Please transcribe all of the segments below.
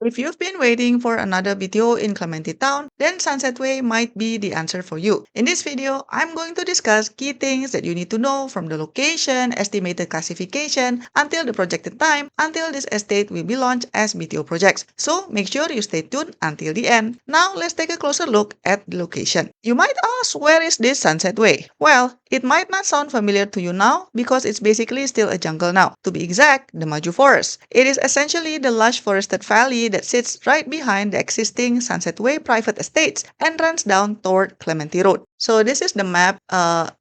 If you've been waiting for another BTO in Clementi Town, then Sunset Way might be the answer for you. In this video, I'm going to discuss key things that you need to know from the location, estimated classification, until the projected time, until this estate will be launched as BTO projects. So make sure you stay tuned until the end. Now let's take a closer look at the location. You might ask, where is this Sunset Way? Well, it might not sound familiar to you now because it's basically still a jungle now. To be exact, the Maju Forest. It is essentially the lush forested valley that sits right behind the existing Sunset Way private estates and runs down toward Clementi Road. So this is the map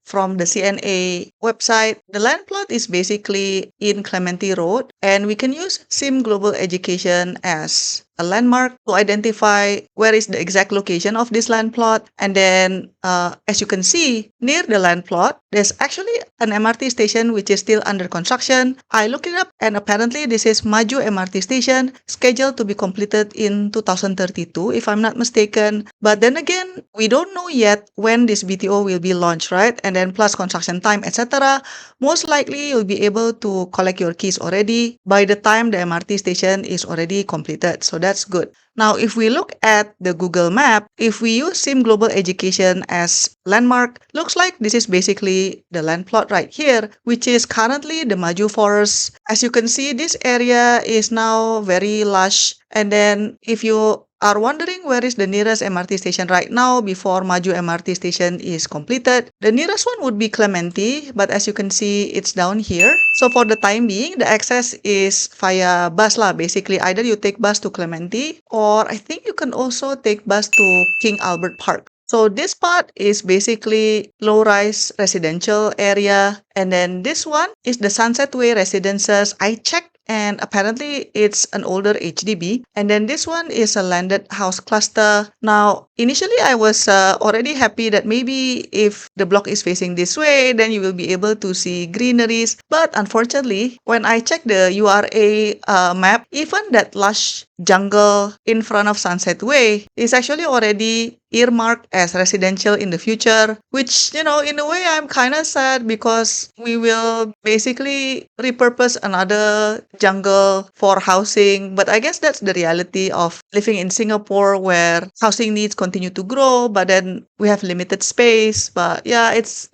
from the CNA website. The land plot is basically in Clementi Road, and we can use SIM Global Education as a landmark to identify where is the exact location of this land plot. And then, as you can see, near the land plot, there's actually an MRT station which is still under construction. I looked it up, and apparently this is Maju MRT station, scheduled to be completed in 2032, if I'm not mistaken. But then again, we don't know yet when this BTO will be launched, right? And then plus construction time, etc. Most likely, you'll be able to collect your keys already by the time the MRT station is already completed. So that's good. Now, if we look at the Google map, if we use SIM Global Education as landmark, looks like this is basically the land plot right here, which is currently the Maju Forest. As you can see, this area is now very lush. And then if you are wondering where is the nearest MRT station right now before Maju MRT station is completed, the nearest one would be Clementi, but as you can see, it's down here. So for the time being, the access is via bus lah. Basically, either you take bus to Clementi, or I think you can also take bus to King Albert Park. So this part is basically low-rise residential area, and then this one is the Sunset Way residences. I checked, and apparently it's an older HDB. And then this one is a landed house cluster. Now, initially I was already happy that maybe if the block is facing this way, then you will be able to see greeneries. But unfortunately, when I checked the URA map, even that lush jungle in front of Sunset Way is actually already earmarked as residential in the future, which, in a way I'm kind of sad because we will basically repurpose another jungle for housing. But I guess that's the reality of living in Singapore, where housing needs continue to grow, but then we have limited space. But yeah, it's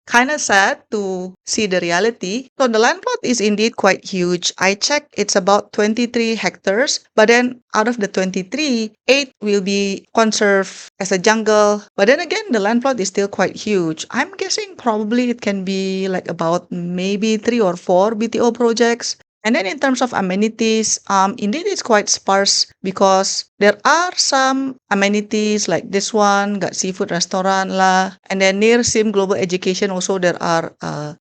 kind of sad to see the reality. So the land plot is indeed quite huge. I checked, it's about 23 hectares, but then out of the 23, 8 will be conserved as a jungle. But then again, the land plot is still quite huge. I'm guessing probably it can be like about maybe 3 or 4 BTO projects. And then in terms of amenities, indeed it's quite sparse because there are some amenities like this one, got seafood restaurant lah. And then near SIM Global Education also there are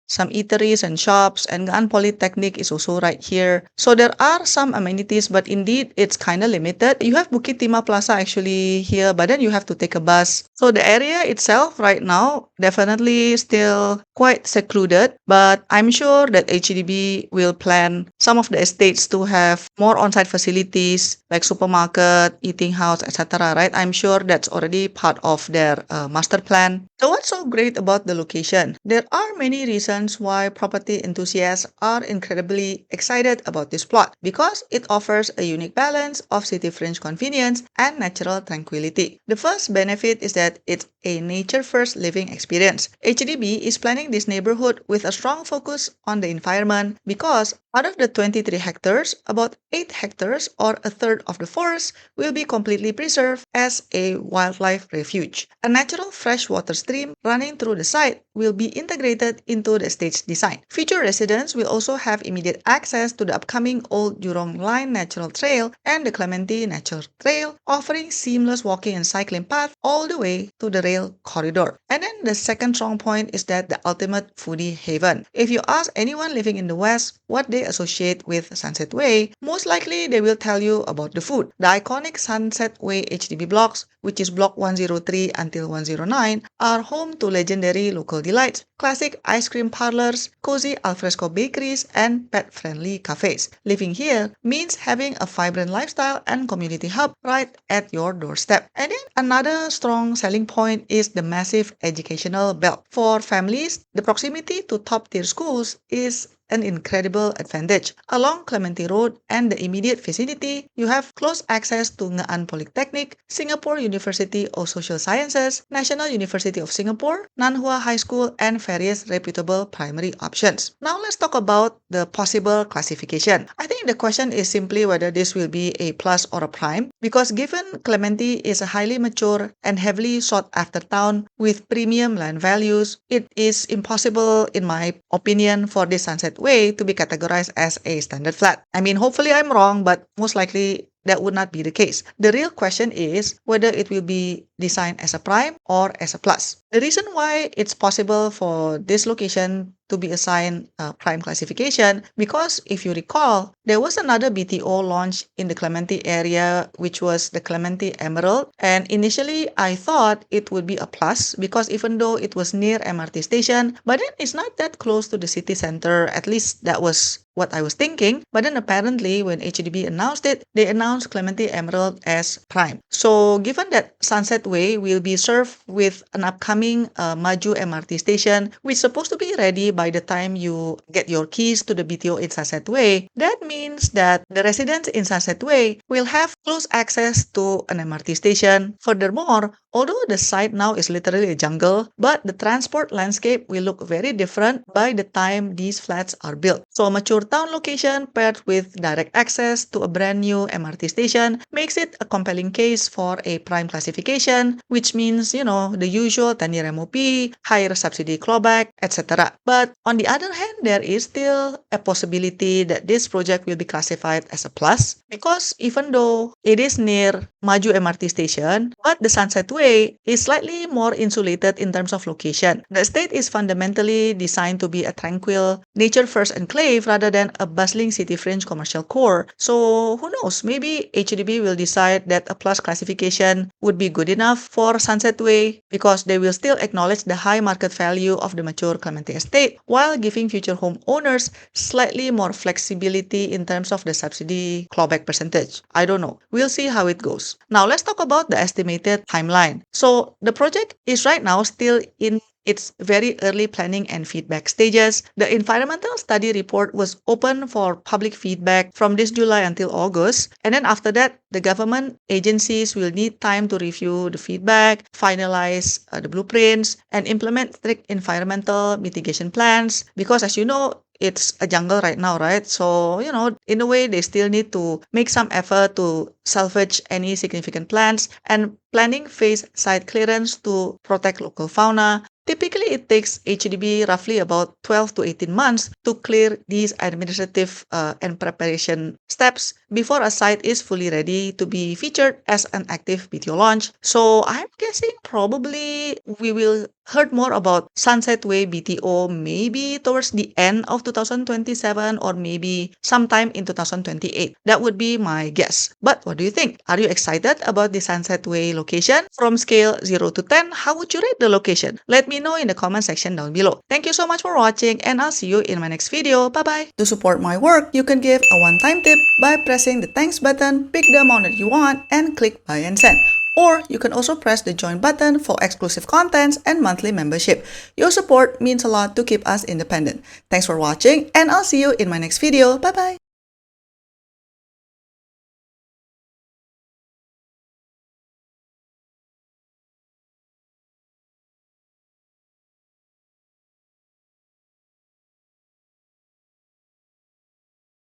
some eateries and shops, and Gaan Polytechnic is also right here. So there are some amenities, but indeed it's kind of limited. You have Bukit Timah Plaza actually here, but then you have to take a bus. So the area itself right now definitely still quite secluded, but I'm sure that HDB will plan some of the estates to have more on-site facilities like supermarket, eating house, etc. Right? I'm sure that's already part of their master plan. So what's so great about the location? There are many reasons why property enthusiasts are incredibly excited about this plot, because it offers a unique balance of city fringe convenience and natural tranquility. The first benefit is that it's a nature-first living experience. HDB is planning this neighborhood with a strong focus on the environment because out of the 23 hectares, about 8 hectares or a third of the forest will be completely preserved as a wildlife refuge. A natural freshwater stream running through the site will be integrated into the estate's design. Future residents will also have immediate access to the upcoming Old Jurong Line Natural Trail and the Clementi Natural Trail, offering seamless walking and cycling paths all the way to the rail corridor. And then the second strong point is that the ultimate foodie haven. If you ask anyone living in the West what they associate with Sunset Way, most likely they will tell you about the food. The iconic Sunset Way HDB blocks, which is block 103 until 109, are home to legendary local delights, classic ice cream parlors, cozy alfresco bakeries, and pet-friendly cafes. Living here means having a vibrant lifestyle and community hub right at your doorstep. And then another strong selling point is the massive educational belt. For families, the proximity to top-tier schools is an incredible advantage. Along Clementi Road and the immediate vicinity, you have close access to Nga'an Polytechnic, Singapore University of Social Sciences, National University of Singapore, Nanhua High School, and various reputable primary options. Now let's talk about the possible classification. I think the question is simply whether this will be a plus or a prime, because given Clementi is a highly mature and heavily sought after town with premium land values, it is impossible, in my opinion, for this Sunset Way to be categorized as a standard flat. I mean, hopefully I'm wrong, but most likely that would not be the case. The real question is whether it will be designed as a prime or as a plus. The reason why it's possible for this location to be assigned a prime classification, because if you recall, there was another BTO launched in the Clementi area, which was the Clementi Emerald. And initially, I thought it would be a plus because even though it was near MRT station, but then it's not that close to the city center. At least that was what I was thinking. But then apparently when HDB announced it, they announced Clementi Emerald as prime. So given that Sunset Way will be served with an upcoming Maju MRT station, which is supposed to be ready by the time you get your keys to the BTO in Sunset Way, that means that the residents in Sunset Way will have close access to an MRT station. Furthermore, although the site now is literally a jungle, but the transport landscape will look very different by the time these flats are built. So a mature town location paired with direct access to a brand new MRT station makes it a compelling case for a prime classification, which means, the usual 10-year MOP, higher subsidy clawback, etc. But on the other hand, there is still a possibility that this project will be classified as a plus, because even though it is near Maju MRT station, but the Sunset Way is slightly more insulated in terms of location. The estate is fundamentally designed to be a tranquil, nature-first enclave rather than a bustling city fringe commercial core. So who knows, maybe HDB will decide that a plus classification would be good enough for Sunset Way because they will still acknowledge the high market value of the mature Clementi estate while giving future homeowners slightly more flexibility in terms of the subsidy clawback percentage. I don't know. We'll see how it goes. Now let's talk about the estimated timeline. So the project is right now still in its very early planning and feedback stages. The environmental study report was open for public feedback from this July until August. And then after that, the government agencies will need time to review the feedback, finalize the blueprints, and implement strict environmental mitigation plans. Because as you know, it's a jungle right now, right? So, in a way, they still need to make some effort to salvage any significant plants and planning phase site clearance to protect local fauna. Typically, it takes HDB roughly about 12 to 18 months to clear these administrative and preparation steps before a site is fully ready to be featured as an active BTO launch. So I'm guessing probably we will heard more about Sunset Way BTO maybe towards the end of 2027 or maybe sometime in 2028. That would be my guess. But what do you think? Are you excited about the Sunset Way location? From scale 0 to 10, how would you rate the location? Let me know in the comment section down below. Thank you so much for watching and I'll see you in my next video. Bye-bye. To support my work, you can give a one-time tip by pressing the thanks button, pick the amount that you want, and click buy and send. Or you can also press the join button for exclusive contents and monthly membership. Your support means a lot to keep us independent. Thanks for watching and I'll see you in my next video. Bye bye.